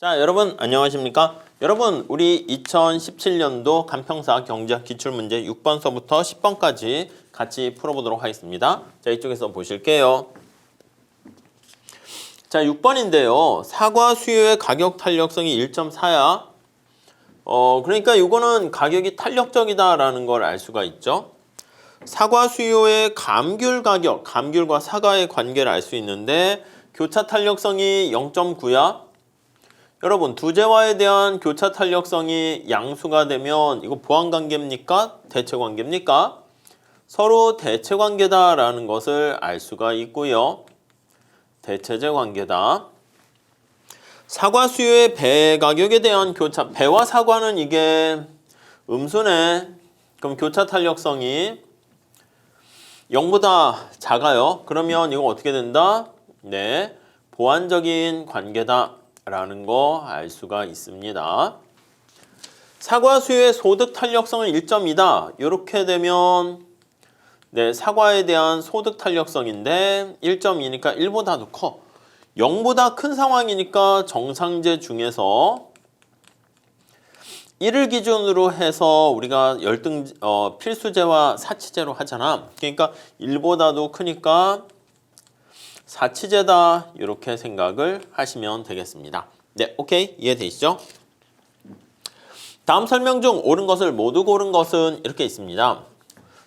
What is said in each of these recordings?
자, 여러분 안녕하십니까? 여러분 우리 2017년도 간평사 경제학 기출문제 6번서부터 10번까지 같이 풀어보도록 하겠습니다. 자, 이쪽에서 보실게요. 자, 6번인데요. 사과 수요의 가격 탄력성이 1.4야. 그러니까 이거는 가격이 탄력적이다라는 걸 알 수가 있죠. 사과 수요의 감귤 가격, 감귤과 사과의 관계를 알 수 있는데 교차 탄력성이 0.9야. 여러분 두재화에 대한 교차 탄력성이 양수가 되면 이거 보완관계입니까? 대체관계입니까? 서로 대체관계다라는 것을 알 수가 있고요. 대체제 관계다. 사과 수요의 배 가격에 대한 교차, 배와 사과는 이게 음수네. 그럼 교차 탄력성이 0보다 작아요. 그러면 이거 어떻게 된다? 네, 보완적인 관계다 라는 거 알 수가 있습니다. 사과 수요의 소득 탄력성은 1.2다. 이렇게 되면 네, 사과에 대한 소득 탄력성인데 1.2니까 1보다도 커. 0보다 큰 상황이니까 정상제 중에서 1을 기준으로 해서 우리가 필수제와 사치제로 하잖아. 그러니까 1보다도 크니까 사치제다 이렇게 생각을 하시면 되겠습니다. 네, 오케이 이해되시죠? 다음 설명 중 옳은 것을 모두 고른 것은 이렇게 있습니다.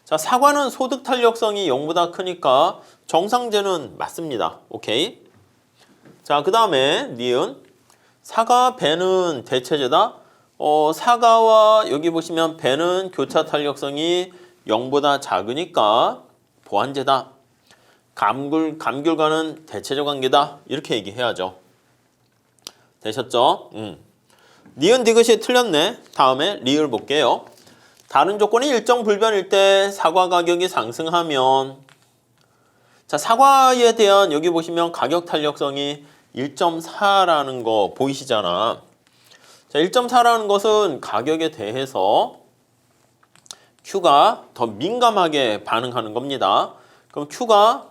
자, 사과는 소득 탄력성이 0보다 크니까 정상제는 맞습니다. 오케이. 자, 그 다음에 니은 사과 배는 대체제다. 사과와 여기 보시면 배는 교차 탄력성이 0보다 작으니까 보완제다. 감귤과는 대체적 관계다. 이렇게 얘기해야죠. 되셨죠? 니은 디귿이 틀렸네. 다음에 리을 볼게요. 다른 조건이 일정 불변일 때 사과 가격이 상승하면 자, 사과에 대한 여기 보시면 가격 탄력성이 1.4라는 거 보이시잖아. 자, 1.4라는 것은 가격에 대해서 Q가 더 민감하게 반응하는 겁니다. 그럼 Q가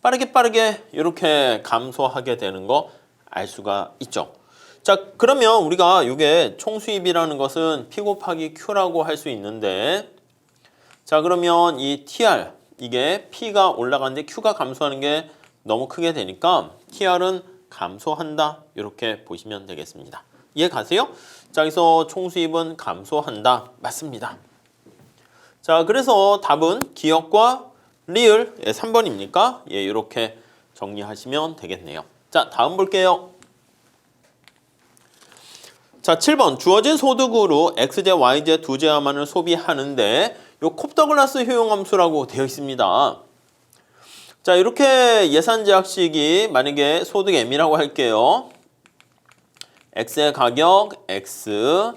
빠르게 이렇게 감소하게 되는 거 알 수가 있죠. 자, 그러면 우리가 이게 총수입이라는 것은 P 곱하기 Q라고 할 수 있는데 자, 그러면 이 TR 이게 P가 올라가는데 Q가 감소하는 게 너무 크게 되니까 TR은 감소한다 이렇게 보시면 되겠습니다. 이해 가세요? 자, 여기서 총수입은 감소한다. 맞습니다. 자, 그래서 답은 기역과 리을 3번입니까? 예, 이렇게 정리하시면 되겠네요. 자, 다음 볼게요. 자, 7번 주어진 소득으로 X제, Y제 두 제화만을 소비하는데 요 콥더글라스 효용함수라고 되어 있습니다. 자, 이렇게 예산제약식이 만약에 소득 M이라고 할게요. X의 가격 X,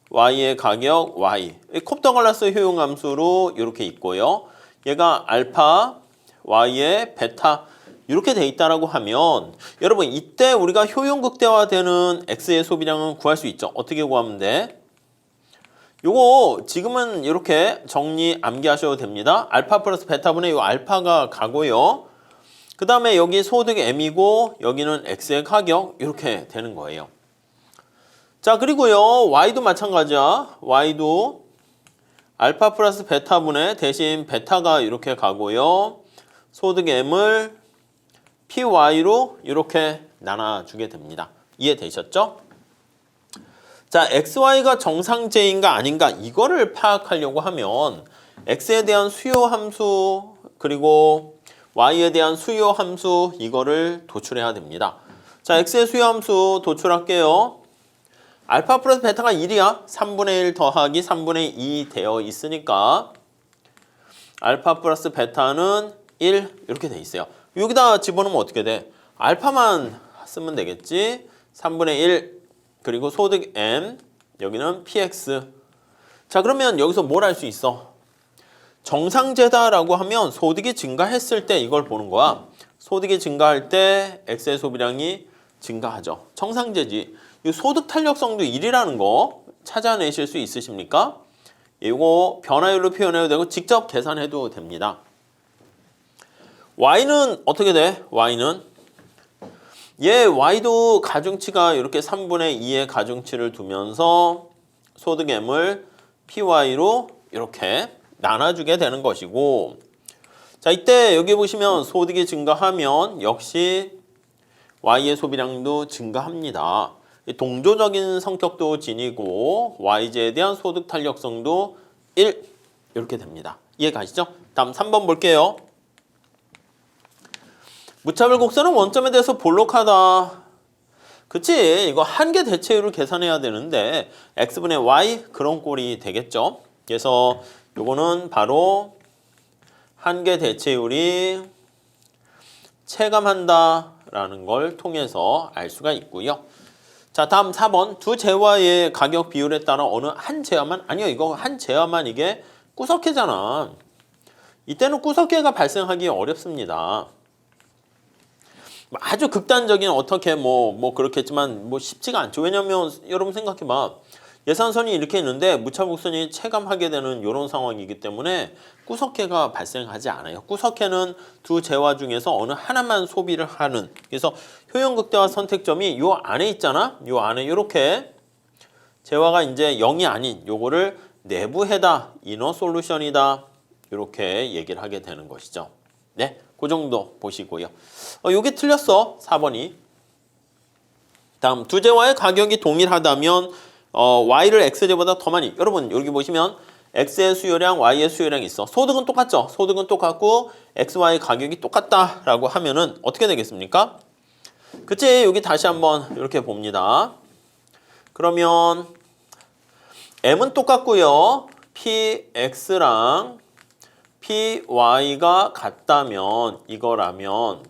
Y의 가격 Y. 콥더글라스 효용함수로 이렇게 있고요. 얘가 알파, Y의 베타 이렇게 돼 있다라고 하면 여러분 이때 우리가 효용 극대화되는 X의 소비량은 구할 수 있죠. 어떻게 구하면 돼? 요거 지금은 이렇게 정리 암기하셔도 됩니다. 알파 플러스 베타분의 요 알파가 가고요. 그 다음에 여기 소득 M이고 여기는 X의 가격 이렇게 되는 거예요. 자, 그리고요 Y도 마찬가지야. Y도 알파 플러스 베타분의 대신 베타가 이렇게 가고요. 소득 M을 PY로 이렇게 나눠주게 됩니다. 이해되셨죠? 자, XY가 정상제인가 아닌가 이거를 파악하려고 하면 X에 대한 수요 함수 그리고 Y에 대한 수요 함수 이거를 도출해야 됩니다. 자, X의 수요 함수 도출할게요. 알파 플러스 베타가 1이야. 3분의 1 더하기 3분의 2 되어 있으니까 알파 플러스 베타는 1 이렇게 돼 있어요. 여기다 집어넣으면 어떻게 돼? 알파만 쓰면 되겠지. 3분의 1 그리고 소득 M 여기는 PX. 자, 그러면 여기서 뭘 알 수 있어? 정상제다라고 하면 소득이 증가했을 때 이걸 보는 거야. 소득이 증가할 때 X의 소비량이 증가하죠. 정상제지. 이 소득 탄력성도 1이라는 거 찾아내실 수 있으십니까? 이거 변화율로 표현해도 되고 직접 계산해도 됩니다. Y는 어떻게 돼? Y는 얘 y도 가중치가 이렇게 3분의 2의 가중치를 두면서 소득액을 py로 이렇게 나눠주게 되는 것이고, 자, 이때 여기 보시면 소득이 증가하면 역시 y의 소비량도 증가합니다. 동조적인 성격도 지니고 y제에 대한 소득 탄력성도 1 이렇게 됩니다. 이해가시죠? 다음 3번 볼게요. 무차별 곡선은 원점에 대해서 볼록하다. 그치? 이거 한계 대체율을 계산해야 되는데 x분의 y 그런 꼴이 되겠죠? 그래서 요거는 바로 한계 대체율이 체감한다 라는 걸 통해서 알 수가 있고요. 자, 다음 4번. 두 재화의 가격 비율에 따라 어느 한 재화만, 아니요, 이거 한 재화만 이게 구석회잖아. 이때는 구석회가 발생하기 어렵습니다. 아주 극단적인 어떻게 뭐 그렇겠지만 뭐 쉽지가 않죠. 왜냐면 여러분 생각해봐. 예산선이 이렇게 있는데 무차곡선이 체감하게 되는 이런 상황이기 때문에 구석회가 발생하지 않아요. 구석회는 두 재화 중에서 어느 하나만 소비를 하는, 그래서 효용극대화 선택점이 요 안에 있잖아. 요 안에 이렇게 재화가 이제 0이 아닌 요거를 내부해다, 이너 솔루션이다 이렇게 얘기를 하게 되는 것이죠. 네, 그 정도 보시고요. 요게 틀렸어. 4번이. 다음 두 재화의 가격이 동일하다면 y를 x제보다 더 많이. 여러분 여기 보시면 x의 수요량, y의 수요량이 있어. 소득은 똑같죠? 소득은 똑같고 x, y 가격이 똑같다라고 하면은 어떻게 되겠습니까? 그치? 여기 다시 한번 이렇게 봅니다. 그러면 m은 똑같고요. px랑 py가 같다면 이거라면,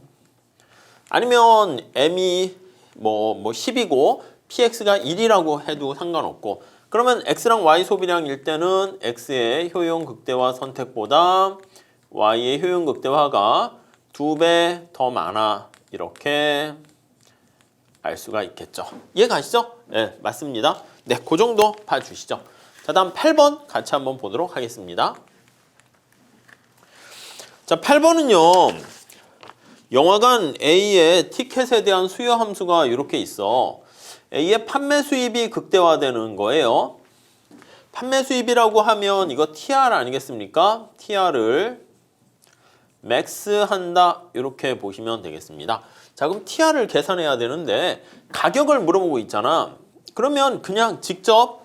아니면 m이 뭐 10이고 px가 1이라고 해도 상관없고, 그러면 x랑 y 소비량일 때는 x의 효용 극대화 선택보다 y의 효용 극대화가 2배 더 많아 이렇게 알 수가 있겠죠. 이해 가시죠? 네, 맞습니다. 네, 그 정도 봐주시죠. 자, 다음 8번 같이 한번 보도록 하겠습니다. 자, 8번은요. 영화관 A의 티켓에 대한 수요 함수가 이렇게 있어. A의 판매 수입이 극대화되는 거예요. 판매 수입이라고 하면 이거 TR 아니겠습니까? TR을 맥스 한다 이렇게 보시면 되겠습니다. 자, 그럼 TR을 계산해야 되는데 가격을 물어보고 있잖아. 그러면 그냥 직접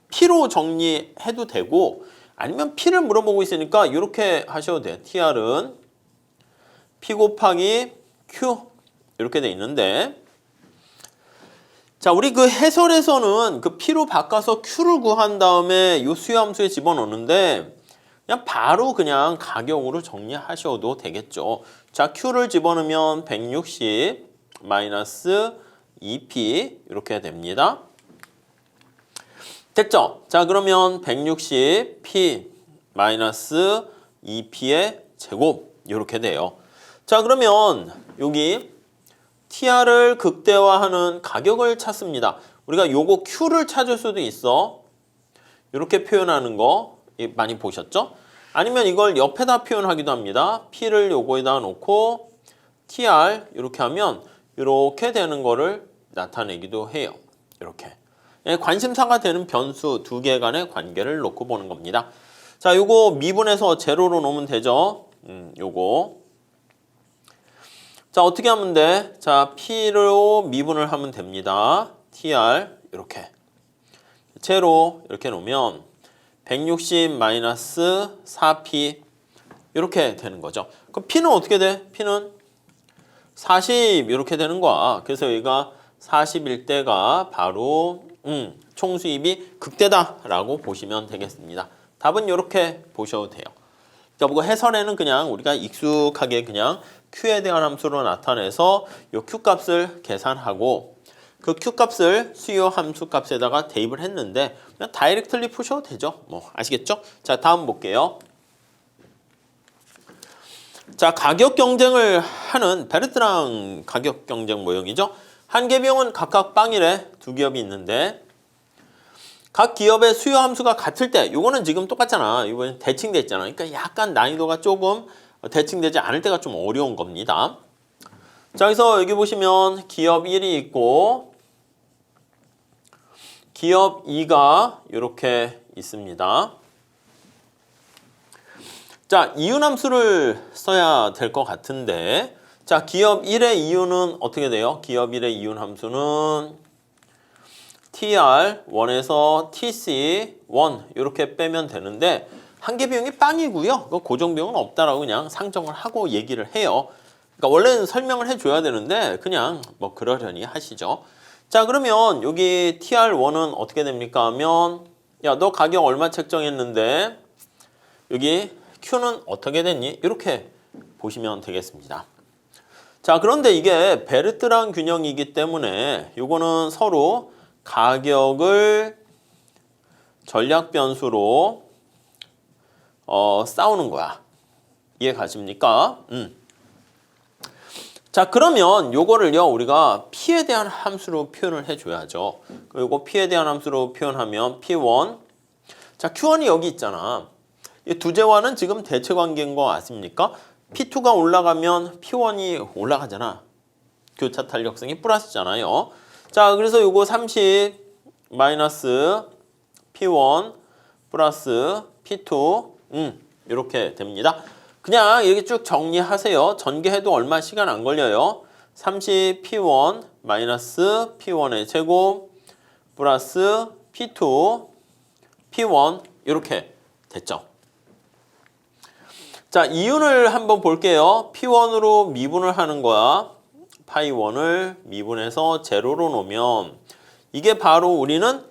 P로 정리해도 되고, 아니면 P를 물어보고 있으니까 이렇게 하셔도 돼. TR은 P 곱하기 Q 이렇게 돼 있는데, 자, 우리 그 해설에서는 그 P로 바꿔서 Q를 구한 다음에 이 수요함수에 집어넣는데 그냥 바로 그냥 가격으로 정리하셔도 되겠죠. 자, Q를 집어넣으면 160 마이너스 2P 이렇게 됩니다. 됐죠? 자, 그러면 160P 마이너스 2P의 제곱 이렇게 돼요. 자, 그러면 여기 TR을 극대화하는 가격을 찾습니다. 우리가 요거 Q를 찾을 수도 있어. 이렇게 표현하는 거 많이 보셨죠? 아니면 이걸 옆에다 표현하기도 합니다. P를 요거에다 놓고 TR 이렇게 하면 이렇게 되는 거를 나타내기도 해요. 이렇게. 관심사가 되는 변수 두 개 간의 관계를 놓고 보는 겁니다. 자, 요거 미분해서 제로로 놓으면 되죠. 요거. 자, 어떻게 하면 돼? 자, P로 미분을 하면 됩니다. TR 이렇게. 제로 이렇게 놓으면 160 마이너스 4P 이렇게 되는 거죠. 그럼 P는 어떻게 돼? P는 40 이렇게 되는 거야. 그래서 여기가 40일 때가 바로 총수입이 극대다라고 보시면 되겠습니다. 답은 이렇게 보셔도 돼요. 그러니까 해설에는 그냥 우리가 익숙하게 그냥 Q에 대한 함수로 나타내서 이 Q 값을 계산하고 그 Q 값을 수요 함수 값에다가 대입을 했는데 그냥 다이렉트리 푸셔도 되죠. 뭐 아시겠죠? 자, 다음 볼게요. 자, 가격 경쟁을 하는 베르트랑 가격 경쟁 모형이죠. 한 개병은 각각 빵이래. 두 기업이 있는데 각 기업의 수요 함수가 같을 때, 이거는 지금 똑같잖아. 이번엔 대칭돼 있잖아. 그러니까 약간 난이도가 조금 대칭되지 않을 때가 좀 어려운 겁니다. 자, 그래서 여기 보시면 기업 1이 있고 기업 2가 이렇게 있습니다. 자, 이윤함수를 써야 될 것 같은데, 자, 기업 1의 이윤은 어떻게 돼요? 기업 1의 이윤함수는 TR1에서 TC1 이렇게 빼면 되는데 한계 비용이 빵이고요. 고정 비용은 없다라고 그냥 상정을 하고 얘기를 해요. 그러니까 원래는 설명을 해줘야 되는데 그냥 뭐 그러려니 하시죠. 자, 그러면 여기 TR1은 어떻게 됩니까 하면, 야, 너 가격 얼마 책정했는데 여기 Q는 어떻게 됐니? 이렇게 보시면 되겠습니다. 자, 그런데 이게 베르트랑 균형이기 때문에 요거는 서로 가격을 전략 변수로 싸우는 거야. 이해 가십니까? 자, 그러면 요거를요 우리가 P에 대한 함수로 표현을 해줘야죠. 요거 P에 대한 함수로 표현하면 P1, 자, Q1이 여기 있잖아. 이 두제와는 지금 대체 관계인 거 아십니까? P2가 올라가면 P1이 올라가잖아. 교차 탄력성이 플러스잖아요. 자, 그래서 요거 30 마이너스 P1 플러스 P2 이렇게 됩니다. 그냥 이렇게 쭉 정리하세요. 전개해도 얼마 시간 안 걸려요. 30 P1 마이너스 P1의 제곱 플러스 P2 P1 이렇게 됐죠. 자, 이윤을 한번 볼게요. P1으로 미분을 하는 거야. 파이 1을 미분해서 제로로 놓으면 이게 바로 우리는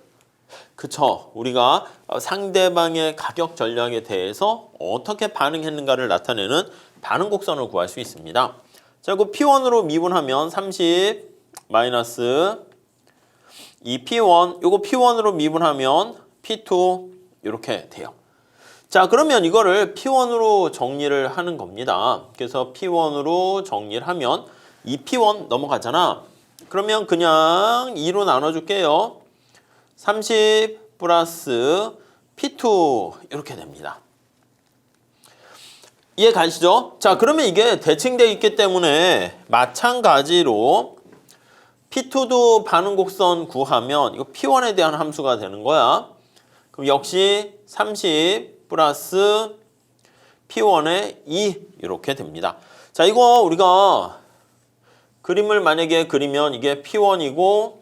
그쵸, 우리가 상대방의 가격 전략에 대해서 어떻게 반응했는가를 나타내는 반응 곡선을 구할 수 있습니다. 자, 그 P1으로 미분하면 30 마이너스 이 P1, 요거 P1으로 미분하면 P2 이렇게 돼요. 자, 그러면 이거를 P1으로 정리를 하는 겁니다. 그래서 P1으로 정리를 하면 이 P1 넘어가잖아. 그러면 그냥 2로 나눠줄게요. 30 플러스 P2 이렇게 됩니다. 이해 가시죠? 자, 그러면 이게 대칭되어 있기 때문에 마찬가지로 P2도 반응 곡선 구하면 이거 P1에 대한 함수가 되는 거야. 그럼 역시 30 플러스 P1의 2 이렇게 됩니다. 자, 이거 우리가 그림을 만약에 그리면 이게 P1이고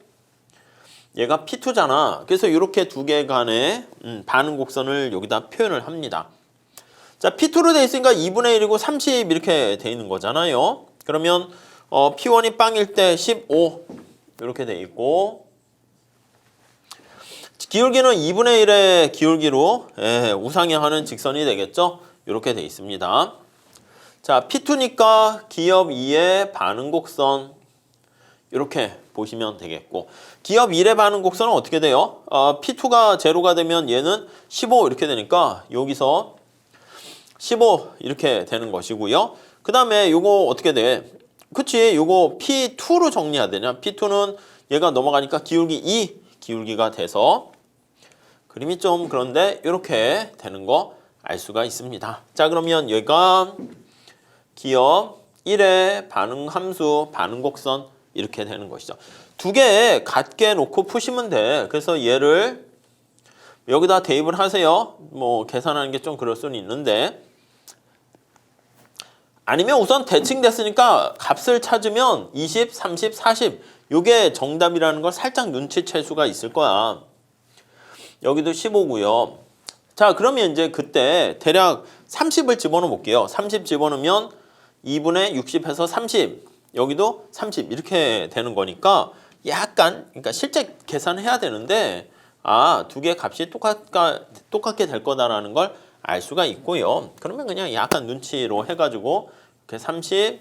얘가 P2잖아. 그래서 이렇게 두 개 간의 반응 곡선을 여기다 표현을 합니다. 자, P2로 돼 있으니까 2분의 1이고 30 이렇게 돼 있는 거잖아요. 그러면 P1이 빵일 때 15 이렇게 돼 있고 기울기는 2분의 1의 기울기로 우상향하는 직선이 되겠죠. 이렇게 돼 있습니다. 자, P2니까 기업 2의 반응 곡선 이렇게 보시면 되겠고 기업 1의 반응 곡선은 어떻게 돼요? P2가 제로가 되면 얘는 15 이렇게 되니까 여기서 15 이렇게 되는 것이고요. 그 다음에 요거 어떻게 돼? 그치, 요거 P2로 정리해야 되냐? P2는 얘가 넘어가니까 기울기 2 기울기가 돼서 그림이 좀 그런데 이렇게 되는 거 알 수가 있습니다. 자, 그러면 얘가 기업 1의 반응 함수, 반응 곡선 이렇게 되는 것이죠. 두 개 같게 놓고 푸시면 돼. 그래서 얘를 여기다 대입을 하세요. 뭐 계산하는 게 좀 그럴 수는 있는데 아니면 우선 대칭됐으니까 값을 찾으면 20, 30, 40 요게 정답이라는 걸 살짝 눈치챌 수가 있을 거야. 여기도 15고요. 자, 그러면 이제 그때 대략 30을 집어넣어 볼게요. 30 집어넣으면 2분의 60에서 30 여기도 30 이렇게 되는 거니까 약간 그러니까 실제 계산해야 되는데 두 개 값이 똑같게 될 거다라는 걸 알 수가 있고요. 그러면 그냥 약간 눈치로 해가지고 이렇게 30,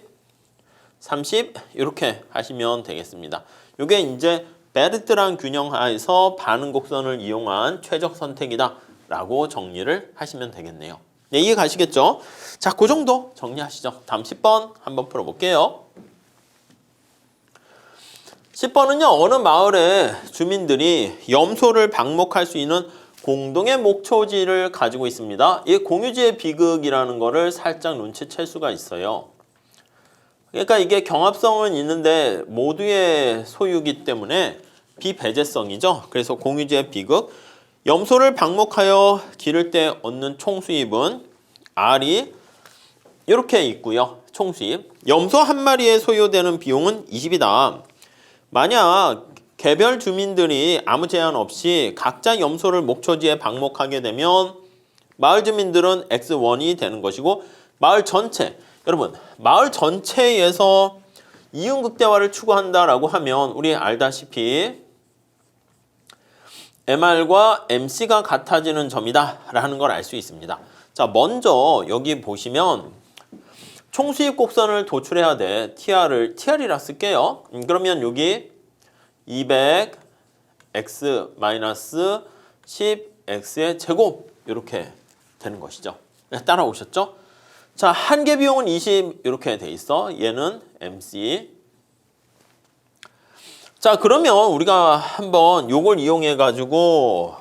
30 이렇게 하시면 되겠습니다. 이게 이제 베르트랑 균형하에서 반응 곡선을 이용한 최적 선택이다 라고 정리를 하시면 되겠네요. 네, 이해 가시겠죠? 자, 그 정도 정리하시죠. 다음 10번 한번 풀어볼게요. 10번은요. 어느 마을의 주민들이 염소를 방목할 수 있는 공동의 목초지를 가지고 있습니다. 이 공유지의 비극이라는 거를 살짝 눈치챌 수가 있어요. 그러니까 이게 경합성은 있는데 모두의 소유기 때문에 비배제성이죠. 그래서 공유제 비극. 염소를 방목하여 기를 때 얻는 총수입은 R이 이렇게 있고요. 총수입. 염소 한 마리에 소요되는 비용은 20이다. 만약 개별 주민들이 아무 제한 없이 각자 염소를 목초지에 방목하게 되면 마을 주민들은 X1이 되는 것이고 마을 전체, 여러분 마을 전체에서 이윤극대화를 추구한다라고 하면 우리 알다시피 MR과 MC가 같아지는 점이다 라는 걸 알 수 있습니다. 자, 먼저 여기 보시면 총수입 곡선을 도출해야 돼. TR이라 쓸게요. 그러면 여기 200x-10x의 제곱 이렇게 되는 것이죠. 따라오셨죠? 자, 한계 비용은 20 이렇게 돼 있어. 얘는 MC. 자, 그러면 우리가 한번 요걸 이용해 가지고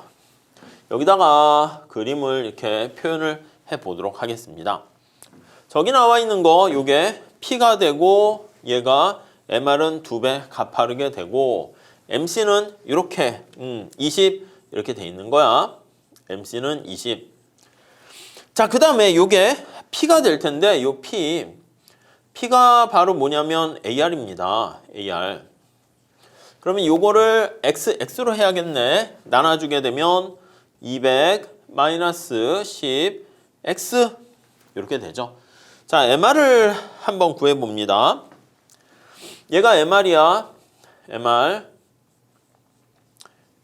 여기다가 그림을 이렇게 표현을 해 보도록 하겠습니다. 저기 나와 있는 거 요게 P가 되고 얘가 MR은 2배 가파르게 되고 MC는 이렇게 20 이렇게 돼 있는 거야. MC는 20. 자, 그 다음에 요게 P가 될 텐데 요 P가 바로 뭐냐면 AR입니다. AR. 그러면 요거를 X로 해야겠네. 나눠주게 되면 200-10 X 이렇게 되죠. 자, MR을 한번 구해봅니다. 얘가 MR이야.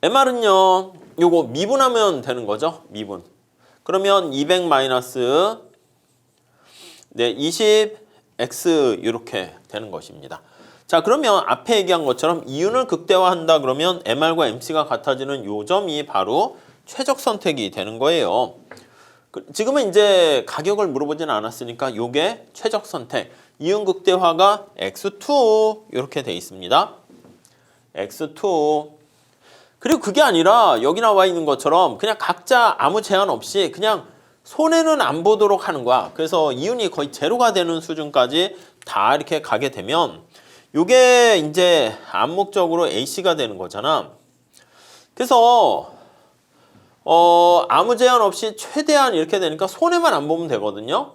MR은요, 요거 미분하면 되는 거죠. 미분. 그러면 200 20 X 이렇게 되는 것입니다. 자, 그러면 앞에 얘기한 것처럼 이윤을 극대화한다 그러면 MR과 MC가 같아지는 요 점이 바로 최적 선택이 되는 거예요. 지금은 이제 가격을 물어보지는 않았으니까 요게 최적 선택. 이윤 극대화가 X2 이렇게 돼 있습니다. X2. 그리고 그게 아니라 여기 나와 있는 것처럼 그냥 각자 아무 제한 없이 그냥 손해는 안 보도록 하는 거야. 그래서 이윤이 거의 제로가 되는 수준까지 다 이렇게 가게 되면 요게 이제 암묵적으로 AC가 되는 거잖아. 그래서 아무 제한 없이 최대한 이렇게 되니까 손해만 안 보면 되거든요.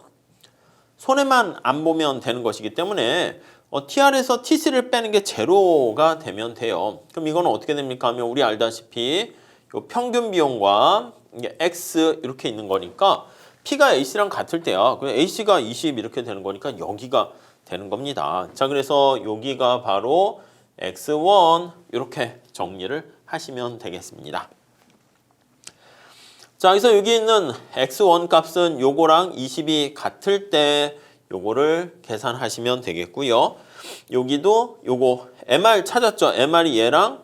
손해만 안 보면 되는 것이기 때문에 TR에서 TC를 빼는 게 제로가 되면 돼요. 그럼 이거는 어떻게 됩니까 하면 우리 알다시피 요 평균 비용과 이게 X 이렇게 있는 거니까 P가 AC랑 같을 때야. AC가 20 이렇게 되는 거니까 여기가 되는 겁니다. 자, 그래서 여기가 바로 X1 이렇게 정리를 하시면 되겠습니다. 자, 그래서 여기 있는 X1 값은 요거랑 20이 같을 때 요거를 계산하시면 되겠고요. 여기도 요거 MR 찾았죠? MR이 얘랑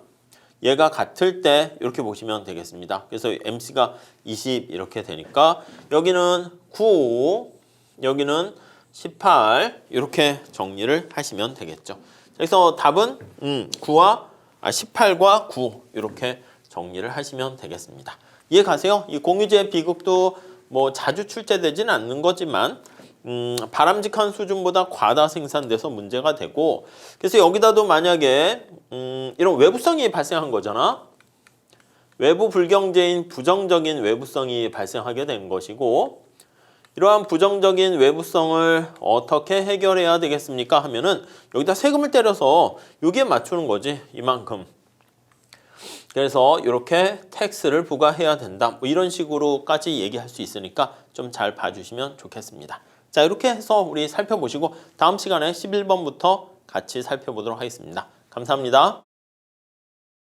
얘가 같을 때 이렇게 보시면 되겠습니다. 그래서 MC가 20 이렇게 되니까 여기는 9, 여기는 18 이렇게 정리를 하시면 되겠죠. 그래서 답은 18과 9 이렇게 정리를 하시면 되겠습니다. 이해 가세요? 이 공유제 비극도 뭐 자주 출제되지는 않는 거지만 바람직한 수준보다 과다 생산돼서 문제가 되고, 그래서 여기다도 만약에 이런 외부성이 발생한 거잖아. 외부 불경제인 부정적인 외부성이 발생하게 된 것이고, 이러한 부정적인 외부성을 어떻게 해결해야 되겠습니까 하면은 여기다 세금을 때려서 여기에 맞추는 거지. 이만큼. 그래서 이렇게 텍스를 부과해야 된다. 뭐 이런 식으로까지 얘기할 수 있으니까 좀 잘 봐주시면 좋겠습니다. 자, 이렇게 해서 우리 살펴보시고 다음 시간에 11번부터 같이 살펴보도록 하겠습니다. 감사합니다.